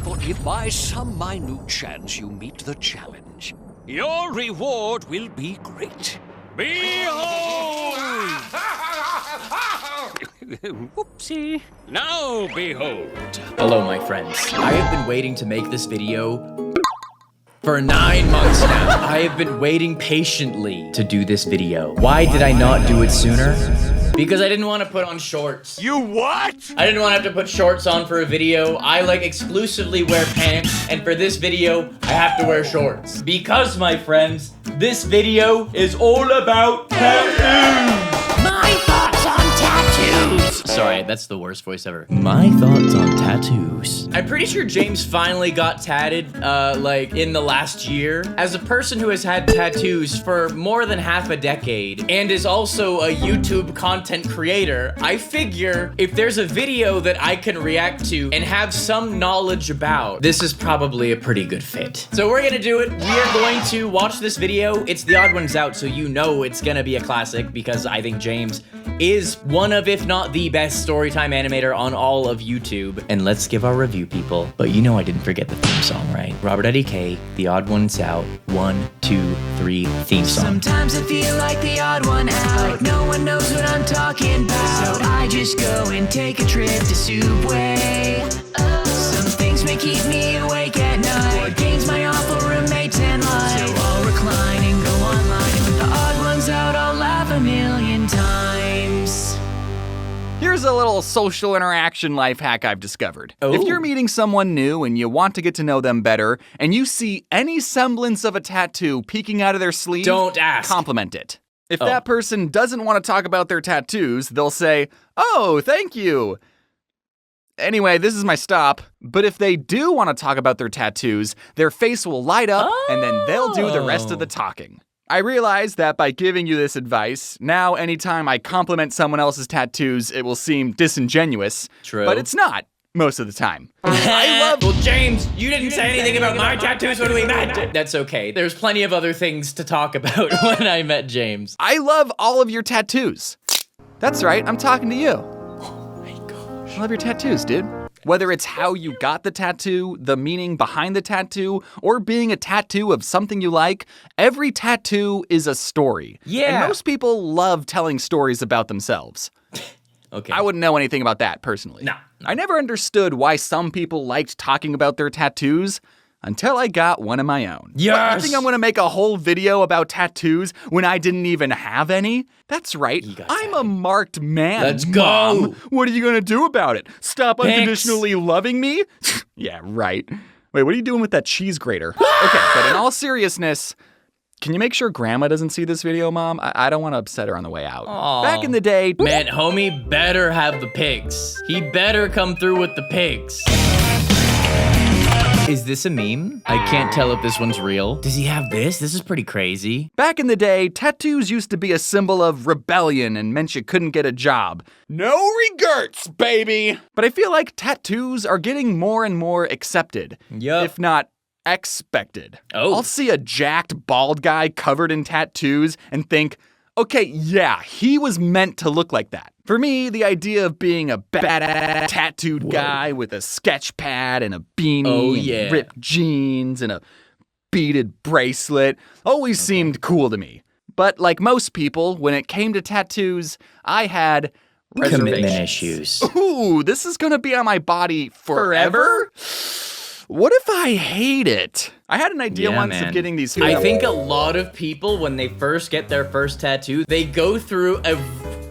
but if by some minute chance you meet the challenge, your reward will be great. Behold! Whoopsie. Now behold. Hello, my friends. I have been waiting to make this video for 9 months now. I have been waiting patiently to do this video. Why did I not do it sooner? Because I didn't want to put on shorts. You what? I didn't want to have to put shorts on for a video. I like exclusively wear pants, and for this video, I have to wear shorts. Because, my friends, this video is all about tattoos. My thoughts on tattoos. Sorry, that's the worst voice ever. My thoughts on tattoos. I'm pretty sure James finally got tatted, like, in the last year. As a person who has had tattoos for more than half a decade, and is also a YouTube content creator, I figure if there's a video that I can react to and have some knowledge about, this is probably a pretty good fit. So we're gonna do it. We are going to watch this video. It's The Odd One's Out, so you know it's gonna be a classic, because I think James is one of, if not the best storytime animator on all of YouTube. And let's give our review, people. But you know I didn't forget the theme song, right? RobertIDK, The Odd One's Out, 1, 2, 3, theme song. Sometimes I feel like the odd one out. No one knows what I'm talking about. So I just go and take a trip to Subway. Some things may keep me awake at night. Board games, my awful roommates and life. So I'll recline and go online. And with the odd ones out, I'll laugh a million times. Here's a little social interaction life hack I've discovered. Oh. If you're meeting someone new and you want to get to know them better, and you see any semblance of a tattoo peeking out of their sleeve, Don't ask. compliment it. If that person doesn't want to talk about their tattoos, they'll say, "Oh, thank you." Anyway, this is my stop. But if they do want to talk about their tattoos, their face will light up, and then they'll do the rest of the talking. I realize that by giving you this advice, now anytime I compliment someone else's tattoos, it will seem disingenuous. True. But it's not, most of the time. I love... Well, James, you didn't say anything about my tattoos when we met. That's okay. There's plenty of other things to talk about when I met James. I love all of your tattoos. That's right, I'm talking to you. Oh my gosh. I love your tattoos, dude. Whether it's how you got the tattoo, the meaning behind the tattoo, or being a tattoo of something you like, every tattoo is a story. Yeah. And most people love telling stories about themselves. Okay. I wouldn't know anything about that personally. No. I never understood why some people liked talking about their tattoos until I got one of my own. Yes! I think I'm gonna make a whole video about tattoos when I didn't even have any? That's right, I'm a marked man. Let's Mom. go! What are you gonna do about it? Stop unconditionally loving me? Yeah, right. Wait, what are you doing with that cheese grater? Okay, but in all seriousness, can you make sure Grandma doesn't see this video, Mom? I don't want to upset her on the way out. Aw. Back in the day... Man, homie better have the pigs. He better come through with the pigs. Is this a meme? I can't tell if this one's real. Does he have this? This is pretty crazy. Back in the day, tattoos used to be a symbol of rebellion and meant you couldn't get a job. No regrets, baby! But I feel like tattoos are getting more and more accepted. Yup. If not expected. Oh. I'll see a jacked, bald guy covered in tattoos and think, okay, yeah, he was meant to look like that. For me, the idea of being a badass tattooed guy with a sketch pad and a beanie and ripped jeans and a beaded bracelet always seemed cool to me. But like most people, when it came to tattoos, I had Commitment reservations. issues. Ooh, this is gonna be on my body forever? What if I hate it? I had an idea once of getting these... I think a lot of people, when they first get their first tattoo, they go through a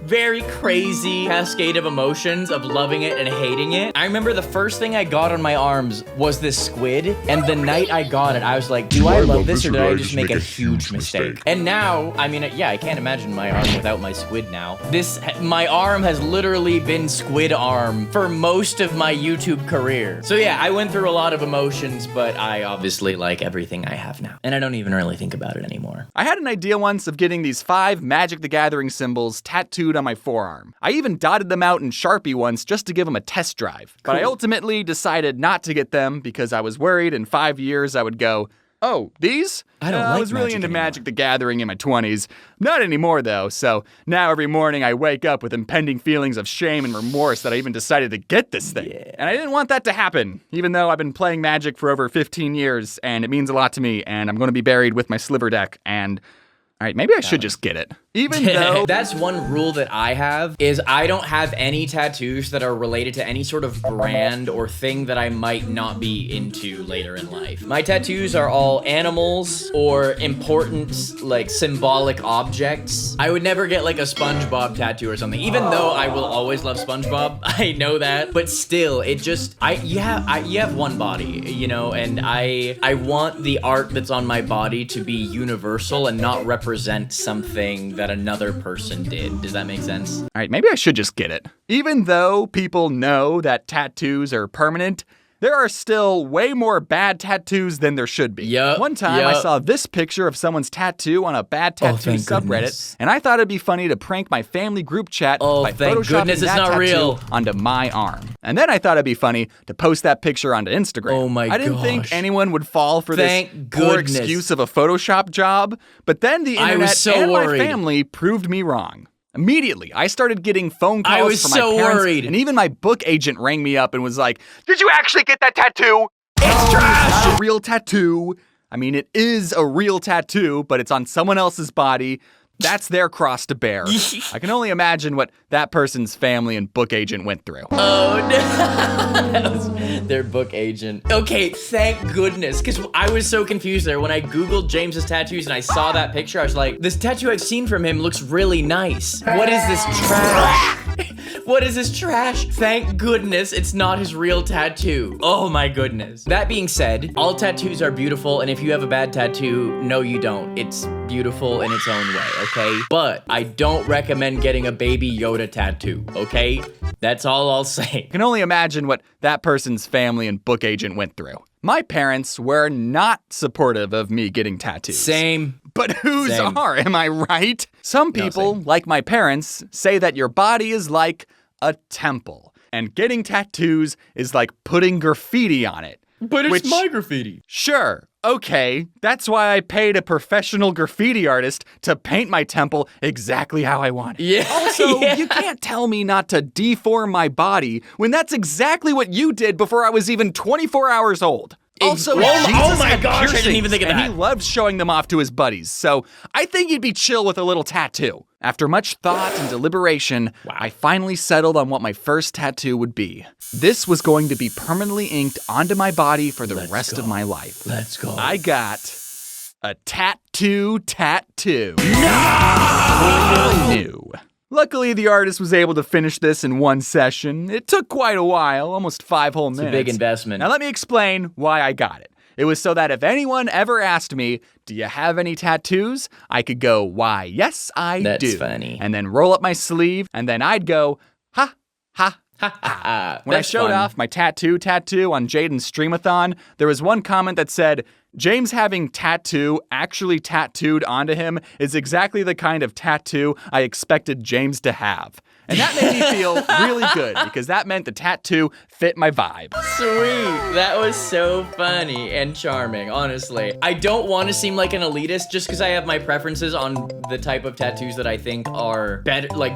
very crazy cascade of emotions of loving it and hating it. I remember the first thing I got on my arms was this squid, and the night I got it, I was like, do I love this or did I just make a huge mistake? And now, I mean, yeah, I can't imagine my arm without my squid now. My arm has literally been squid arm for most of my YouTube career. So yeah, I went through a lot of emotions, but I obviously like everything I have now. And I don't even really think about it anymore. I had an idea once of getting these 5 Magic the Gathering symbols tattooed on my forearm. I even dotted them out in Sharpie once just to give them a test drive. But I ultimately decided not to get them because I was worried in 5 years I would go, Oh, these? I don't I like was really Magic into anymore. Magic the Gathering in my 20s. Not anymore, though, so now every morning I wake up with impending feelings of shame and remorse that I even decided to get this thing. Yeah. And I didn't want that to happen, even though I've been playing Magic for over 15 years, and it means a lot to me, and I'm going to be buried with my sliver deck, and... All right, maybe I should just get it. Even though... That's one rule that I have, is I don't have any tattoos that are related to any sort of brand or thing that I might not be into later in life. My tattoos are all animals or important, like, symbolic objects. I would never get, like, a SpongeBob tattoo or something, even though I will always love SpongeBob. I know that. But still, it just... You have one body, you know, and I want the art that's on my body to be universal and not represent something that another person did. Does that make sense? All right, maybe I should just get it. Even though people know that tattoos are permanent, there are still way more bad tattoos than there should be. Yup, One time I yup. saw this picture of someone's tattoo on a bad tattoo thank subreddit, goodness. and I thought it'd be funny to prank my family group chat by thank photoshopping goodness it's that not tattoo real. onto my arm. And then I thought it'd be funny to post that picture onto Instagram. Oh my I didn't think gosh. anyone would fall for Thank this poor goodness. excuse of a Photoshop job, but then the I internet was so and worried. my family proved me wrong. Immediately, I started getting phone calls I was from my so parents, worried. and even my book agent rang me up and was like, "Did you actually get that tattoo? It's trash! Not a real tattoo. I mean, it is a real tattoo, but it's on someone else's body. That's their cross to bear." I can only imagine what that person's family and book agent went through. Oh no, that was their book agent. Okay, thank goodness, because I was so confused there. When I Googled James's tattoos and I saw that picture, I was like, this tattoo I've seen from him looks really nice. What is this trash? What is this trash? Thank goodness it's not his real tattoo. Oh my goodness. That being said, all tattoos are beautiful, and if you have a bad tattoo, no you don't. It's beautiful in its own way, okay? But I don't recommend getting a Baby Yoda tattoo, okay? That's all I'll say. I can only imagine what that person's family and book agent went through. My parents were not supportive of me getting tattoos. Same. But whose Same. are, am I right? Some people, like my parents, say that your body is like a temple, and getting tattoos is like putting graffiti on it. But it's Which- my graffiti. Sure, okay, that's why I paid a professional graffiti artist to paint my temple exactly how I want it. Yeah. Also, yeah. you can't tell me not to deform my body when that's exactly what you did before I was even 24 hours old. Also, Oh my- Jesus oh my had gosh, I didn't even piercings, think of and that. he loved showing them off to his buddies, so I think he'd be chill with a little tattoo. After much thought and deliberation, I finally settled on what my first tattoo would be. This was going to be permanently inked onto my body for the rest of my life. Let's go. I got a tattoo. No! New. Luckily, the artist was able to finish this in one session. It took quite a while, almost 5 whole minutes. a big investment. Now let me explain why I got it. It was so that if anyone ever asked me, "Do you have any tattoos?" I could go, "Why, yes, I do." That's funny. And then roll up my sleeve, and then I'd go, "Ha, ha, When I showed off my tattoo on Jaden's Streamathon, there was one comment that said, "James having tattoo actually tattooed onto him is exactly the kind of tattoo I expected James to have." And that made me feel really good because that meant the tattoo fit my vibe. Sweet. That was so funny and charming, honestly. I don't want to seem like an elitist just because I have my preferences on the type of tattoos that I think are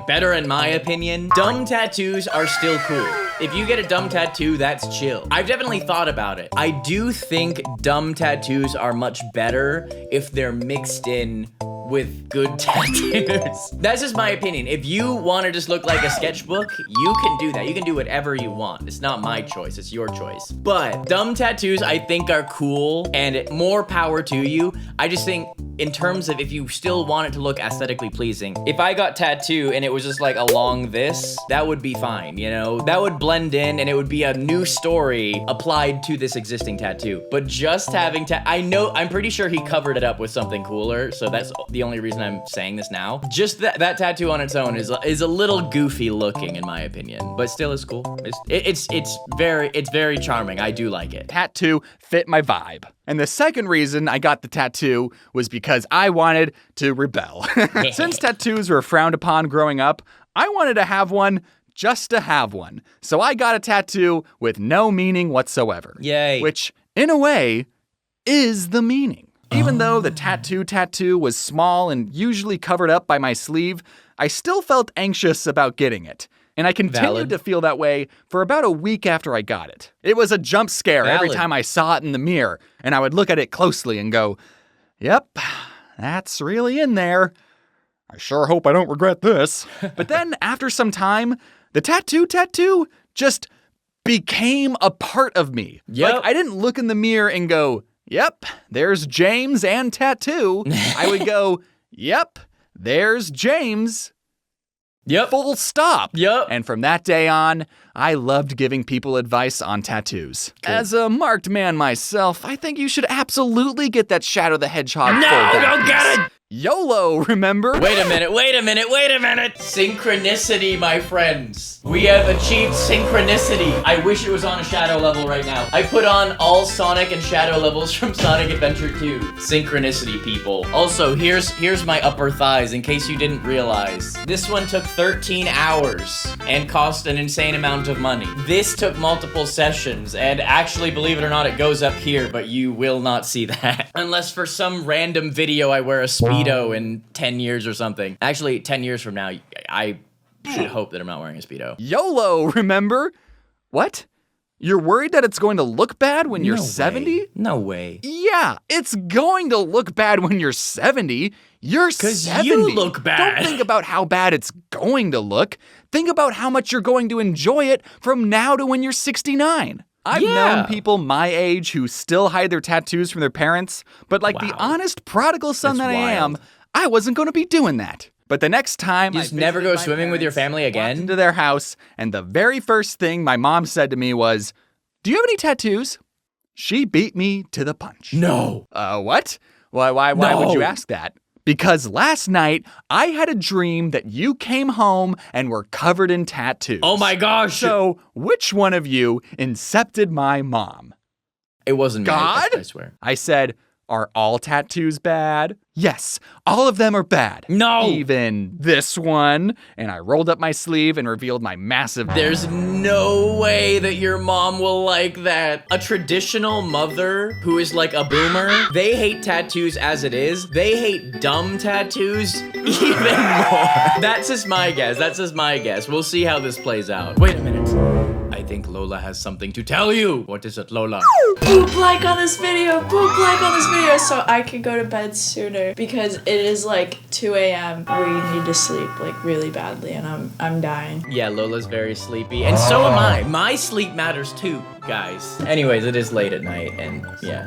better in my opinion. Dumb tattoos are still cool. If you get a dumb tattoo, that's chill. I've definitely thought about it. I do think dumb tattoos are much better if they're mixed in with good tattoos. That's just my opinion. If you want to just look like a sketchbook, you can do that. You can do whatever you want. It's not my choice, it's your choice. But dumb tattoos I think are cool and more power to you. I just think in terms of if you still want it to look aesthetically pleasing, if I got tattoo and it was just like along this, that would be fine, you know? That would blend in and it would be a new story applied to this existing tattoo. But just having I'm pretty sure he covered it up with something cooler, so that's the only reason I'm saying this now. Just that tattoo on its own is a little goofy looking in my opinion, but still is cool. It's very charming. I do like it. Tattoo fit my vibe. And the second reason I got the tattoo was because I wanted to rebel. Since tattoos were frowned upon growing up, I wanted to have one just to have one. So I got a tattoo with no meaning whatsoever. Yay. Which, in a way, is the meaning. Even though the tattoo was small and usually covered up by my sleeve, I still felt anxious about getting it. And I continued to feel that way for about a week after I got it. It was a jump scare every time I saw it in the mirror, and I would look at it closely and go, yep, that's really in there. I sure hope I don't regret this. But then after some time, the tattoo just became a part of me. Yep. Like, I didn't look in the mirror and go, yep, there's James and tattoo. I would go, yep, there's James. Yep. Full stop. Yep. And from that day on, I loved giving people advice on tattoos. Good. As a marked man myself, I think you should absolutely get that Shadow the Hedgehog. No, don't get it! YOLO, remember? Wait a minute. Synchronicity, my friends. We have achieved synchronicity. I wish it was on a Shadow level right now. I put on all Sonic and Shadow levels from Sonic Adventure 2. Synchronicity, people. Also, here's my upper thighs in case you didn't realize. This one took 13 hours and cost an insane amount of money. This took multiple sessions, and actually, believe it or not, it goes up here, but you will not see that. Unless for some random video I wear a Speedo in 10 years or something. Actually, 10 years from now, I should hope that I'm not wearing a Speedo. YOLO, remember? What? You're worried that it's going to look bad when you're 70? No way. Yeah, it's going to look bad when you're 70. You're 70. 'Cause you look bad. Don't think about how bad it's going to look. Think about how much you're going to enjoy it from now to when you're 69. I've known people my age who still hide their tattoos from their parents, but like the honest prodigal son that I am, I wasn't going to be doing that. But the next time you just never go swimming with your family again? Into their house, and the very first thing my mom said to me was, "Do you have any tattoos?" She beat me to the punch. No. What? Why would you ask that? Because last night, I had a dream that you came home and were covered in tattoos. Oh my gosh! So, which one of you incepted my mom? It wasn't God? me, I swear. I said, are all tattoos bad? Yes, all of them are bad. No! Even this one. And I rolled up my sleeve and revealed my massive... There's no way that your mom will like that. A traditional mother who is like a boomer, they hate tattoos as it is. They hate dumb tattoos even more. That's just my guess. We'll see how this plays out. Wait a minute. I think Lola has something to tell you. What is it, Lola? Boop like on this video, so I can go to bed sooner because it is like 2 a.m. where you need to sleep like really badly and I'm dying. Yeah, Lola's very sleepy, and so am I. My sleep matters too, guys. Anyways, it is late at night, and yeah.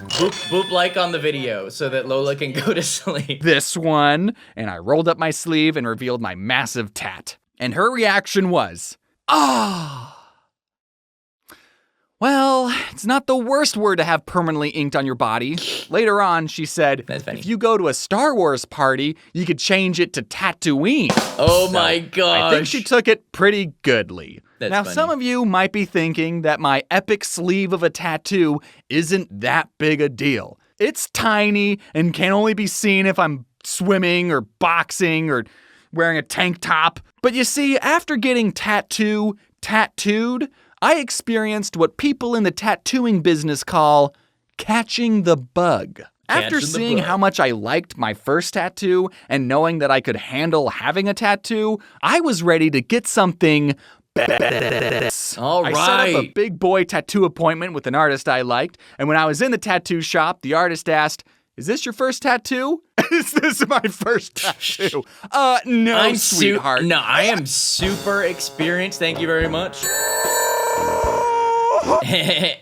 Boop like on the video so that Lola can go to sleep. This one, and I rolled up my sleeve and revealed my massive tat. And her reaction was, ah. Well, it's not the worst word to have permanently inked on your body. Later on, she said, if you go to a Star Wars party, you could change it to Tatooine. Oh my gosh. I think she took it pretty goodly. That's now, funny. some of you might be thinking that my epic sleeve of a tattoo isn't that big a deal. It's tiny and can only be seen if I'm swimming or boxing or wearing a tank top. But you see, after getting tattooed, I experienced what people in the tattooing business call catching the bug. After seeing how much I liked my first tattoo and knowing that I could handle having a tattoo, I was ready to get something badass. All right. I set up a big boy tattoo appointment with an artist I liked, and when I was in the tattoo shop, the artist asked, "Is this your first tattoo?" "Is this my first tattoo?" No, sweetheart. No, I am super experienced. Thank you very much.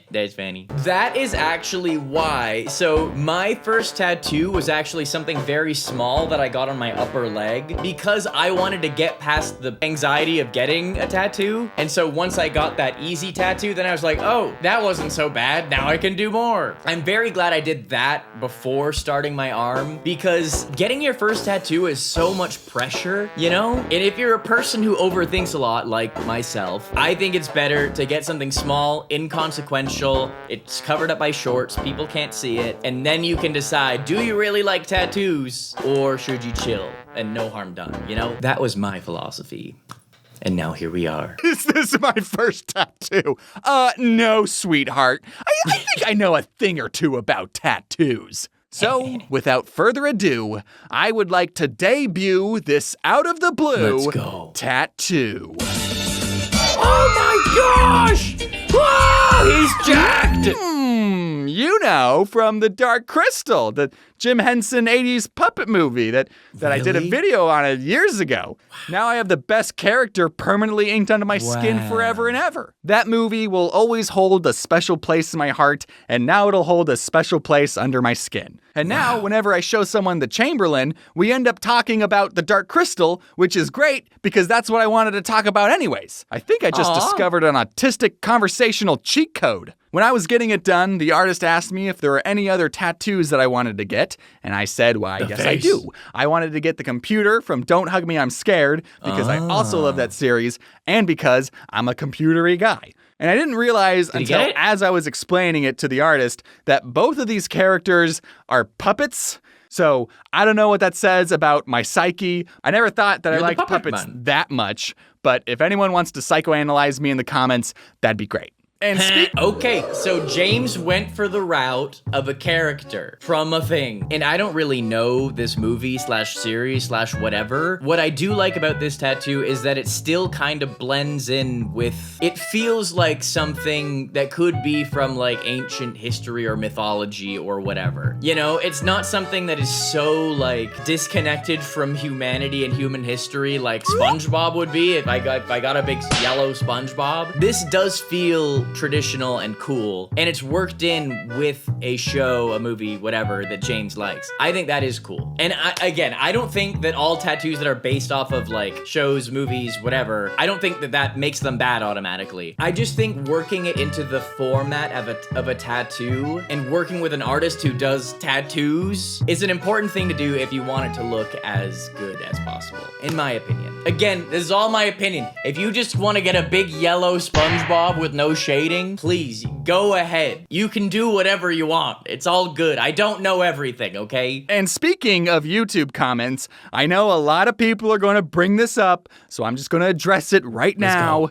There's Fanny. That is actually why. So my first tattoo was actually something very small that I got on my upper leg because I wanted to get past the anxiety of getting a tattoo. And so once I got that easy tattoo, then I was like, oh, that wasn't so bad. Now I can do more. I'm very glad I did that before starting my arm because getting your first tattoo is so much pressure, you know? And if you're a person who overthinks a lot, like myself, I think it's better to get something small, inconsequential, it's covered up by shorts, people can't see it, and then you can decide, do you really like tattoos, or should you chill and no harm done, you know? That was my philosophy. And now here we are. Is this my first tattoo? No, sweetheart. I think I know a thing or two about tattoos. So, without further ado, I would like to debut this out of the blue Let's go. tattoo. Oh my gosh! Whoa, he's jacked! You know, from the Dark Crystal, the Jim Henson 80s puppet movie that I did a Really? video on it years ago. Now I have the best character permanently inked onto my skin forever and ever. That movie will always hold a special place in my heart, and now it'll hold a special place under my skin. And now, whenever I show someone the Chamberlain, we end up talking about the Dark Crystal, which is great because that's what I wanted to talk about anyways. I think I just discovered an autistic conversational cheat code. When I was getting it done, the artist asked me if there were any other tattoos that I wanted to get, and I said, well, I guess I do. I wanted to get the computer from Don't Hug Me, I'm Scared, because I also love that series, and because I'm a computery guy. And I didn't realize until as I was explaining it to the artist that both of these characters are puppets. So I don't know what that says about my psyche. I never thought that I liked puppets that much, but if anyone wants to psychoanalyze me in the comments, that'd be great. And Okay, so James went for the route of a character from a thing. And I don't really know this movie slash series slash whatever. What I do like about this tattoo is that it still kind of blends in with, it feels like something that could be from like ancient history or mythology or whatever. You know, it's not something that is so like disconnected from humanity and human history like SpongeBob would be if I got a big yellow SpongeBob. This does feel traditional and cool, and it's worked in with a show, a movie, whatever that James likes. I think that is cool. And I don't think that all tattoos that are based off of like shows, movies, whatever, I don't think that that makes them bad automatically. I just think working it into the format of a tattoo and working with an artist who does tattoos is an important thing to do if you want it to look as good as possible, in my opinion. Again, this is all my opinion. If you just want to get a big yellow SpongeBob with no shading, please go ahead. You can do whatever you want. It's all good. I don't know everything, okay? And speaking of YouTube comments, I know a lot of people are going to bring this up, so I'm just going to address it right now.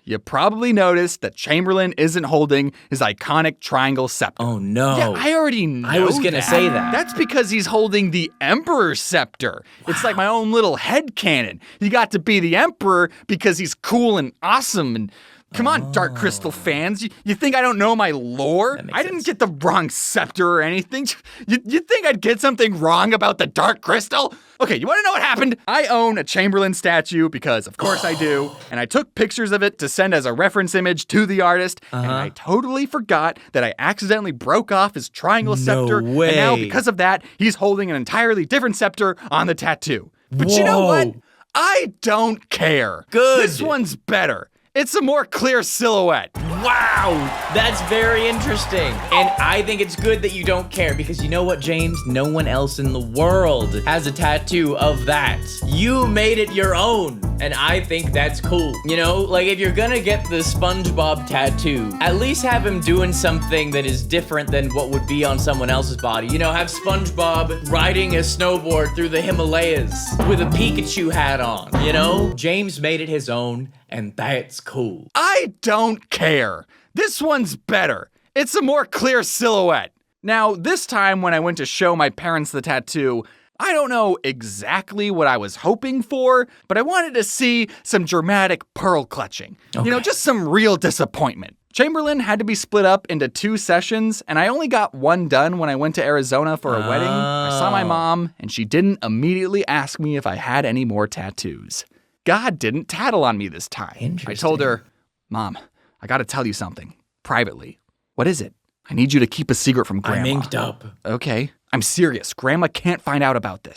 You probably noticed that Chamberlain isn't holding his iconic triangle scepter. Oh no. Yeah, I already know I was gonna say that. That's because he's holding the Emperor's scepter. It's like my own little headcanon. He got to be the Emperor because he's cool and awesome and come on, Dark Crystal fans. You think I don't know my lore? I didn't get the wrong scepter or anything. You think I'd get something wrong about the Dark Crystal? Okay, you want to know what happened? I own a Chamberlain statue because, of course, I do. And I took pictures of it to send as a reference image to the artist. And I totally forgot that I accidentally broke off his triangle scepter. way. And now, because of that, he's holding an entirely different scepter on the tattoo. But you know what? I don't care. Good. This one's better. It's a more clear silhouette. Wow, that's very interesting. And I think it's good that you don't care because you know what, James? No one else in the world has a tattoo of that. You made it your own, and I think that's cool. You know, like if you're gonna get the SpongeBob tattoo, at least have him doing something that is different than what would be on someone else's body. You know, have SpongeBob riding a snowboard through the Himalayas with a Pikachu hat on, you know? James made it his own, and that's cool. I don't care. This one's better. It's a more clear silhouette. Now, this time when I went to show my parents the tattoo, I don't know exactly what I was hoping for, but I wanted to see some dramatic pearl clutching. You know, just some real disappointment. Chamberlain had to be split up into 2 sessions, and I only got one done when I went to Arizona for a wedding. I saw my mom, and she didn't immediately ask me if I had any more tattoos. God didn't tattle on me this time. I told her, Mom, I gotta tell you something, privately. What is it? I need you to keep a secret from Grandma. I'm inked up. Okay, I'm serious. Grandma can't find out about this.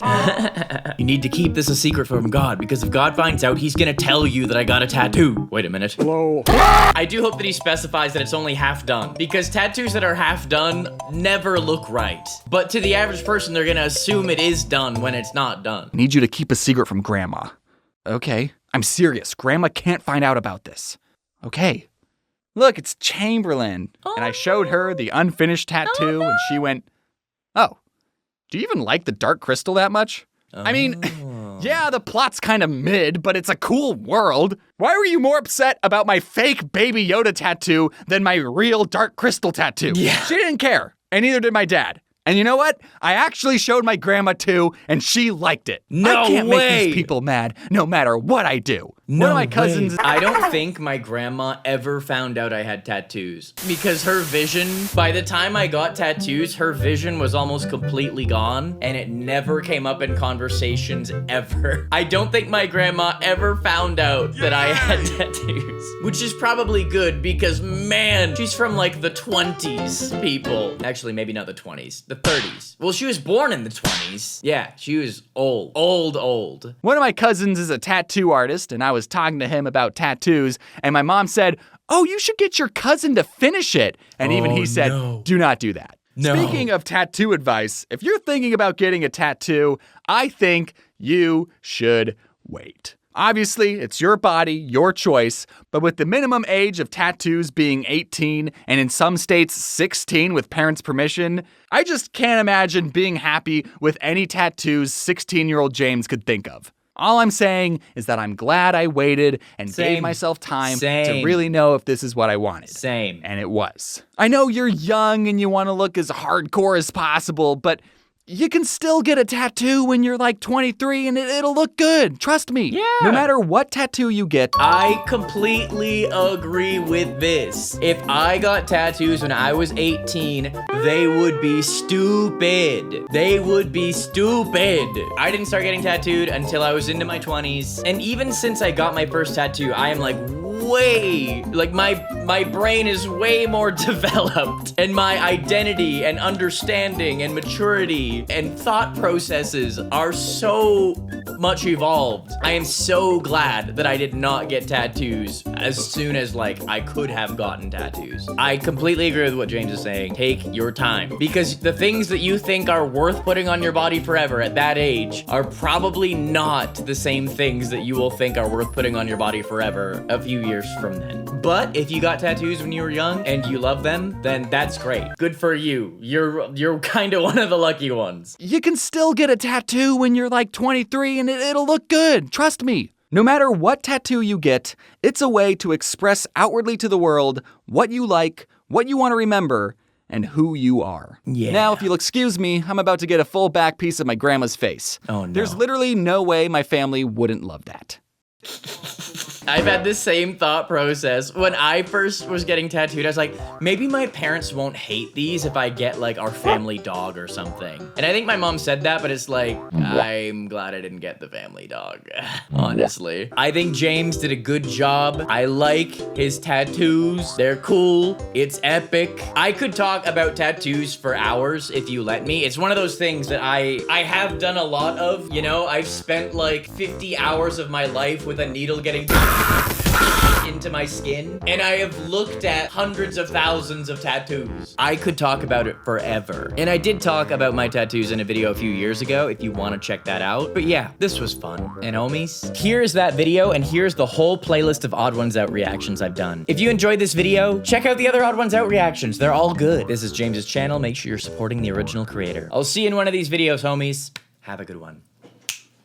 You need to keep this a secret from God, because if God finds out, he's gonna tell you that I got a tattoo. Wait a minute. Hello. I do hope that he specifies that it's only half done, because tattoos that are half done never look right. But to the average person, they're gonna assume it is done when it's not done. I need you to keep a secret from Grandma. Okay, I'm serious. Grandma can't find out about this. Okay. Look, it's Chamberlain. And I showed her the unfinished tattoo, and she went, oh, do you even like the Dark Crystal that much? I mean, Yeah, the plot's kind of mid, but it's a cool world. Why were you more upset about my fake Baby Yoda tattoo than my real Dark Crystal tattoo? Yeah. She didn't care, and neither did my dad. And you know what? I actually showed my grandma too, and she liked it. No I can't way. make these people mad no matter what I do. One of my cousins... I don't think my grandma ever found out I had tattoos because her vision, by the time I got tattoos, her vision was almost completely gone and it never came up in conversations ever. I don't think my grandma ever found out that I had tattoos, which is probably good because, man, she's from like the 20s, people. Actually, maybe not the 20s, the 30s. Well, she was born in the 20s. Yeah, she was old. One of my cousins is a tattoo artist, and I was talking to him about tattoos, and my mom said, "Oh, you should get your cousin to finish it." And even he said, "Do not do that." No. Speaking of tattoo advice, if you're thinking about getting a tattoo, I think you should wait. Obviously, it's your body, your choice, but with the minimum age of tattoos being 18 and in some states 16 with parents' permission, I just can't imagine being happy with any tattoos 16-year-old James could think of. All I'm saying is that I'm glad I waited and gave myself time to really know if this is what I wanted. Same. And it was. I know you're young and you want to look as hardcore as possible, but you can still get a tattoo when you're like 23 and it'll look good. Trust me. Yeah. No matter what tattoo you get. I completely agree with this. If I got tattoos when I was 18, they would be stupid. They would be stupid. I didn't start getting tattooed until I was into my 20s. And even since I got my first tattoo, I am like my brain is way more developed, and my identity and understanding and maturity and thought processes are so much evolved. I am so glad that I did not get tattoos as soon as I could have gotten tattoos. I completely agree with what James is saying. Take your time, because the things that you think are worth putting on your body forever at that age are probably not the same things that you will think are worth putting on your body forever a few years from then. But if you got tattoos when you were young and you love them, then that's great. Good for you. You're kind of one of the lucky ones. You can still get a tattoo when you're like 23 and it'll look good. Trust me. No matter what tattoo you get, it's a way to express outwardly to the world what you like, what you want to remember, and who you are. Yeah. Now, if you'll excuse me, I'm about to get a full back piece of my grandma's face. Oh, no. There's literally no way my family wouldn't love that. I've had the same thought process. When I first was getting tattooed, I was like, maybe my parents won't hate these if I get our family dog or something. And I think my mom said that, but it's I'm glad I didn't get the family dog, honestly. I think James did a good job. I like his tattoos. They're cool. It's epic. I could talk about tattoos for hours if you let me. It's one of those things that I have done a lot of. You know, I've spent 50 hours of my life with a needle getting into my skin, and I have looked at hundreds of thousands of tattoos. I could talk about it forever. And I did talk about my tattoos in a video a few years ago if you want to check that out. But yeah, this was fun. And homies, here's that video, and here's the whole playlist of Odd Ones Out reactions I've done. If you enjoyed this video, check out the other Odd Ones Out reactions. They're all good. This is James's channel. Make sure you're supporting the original creator. I'll see you in one of these videos, homies. Have a good one.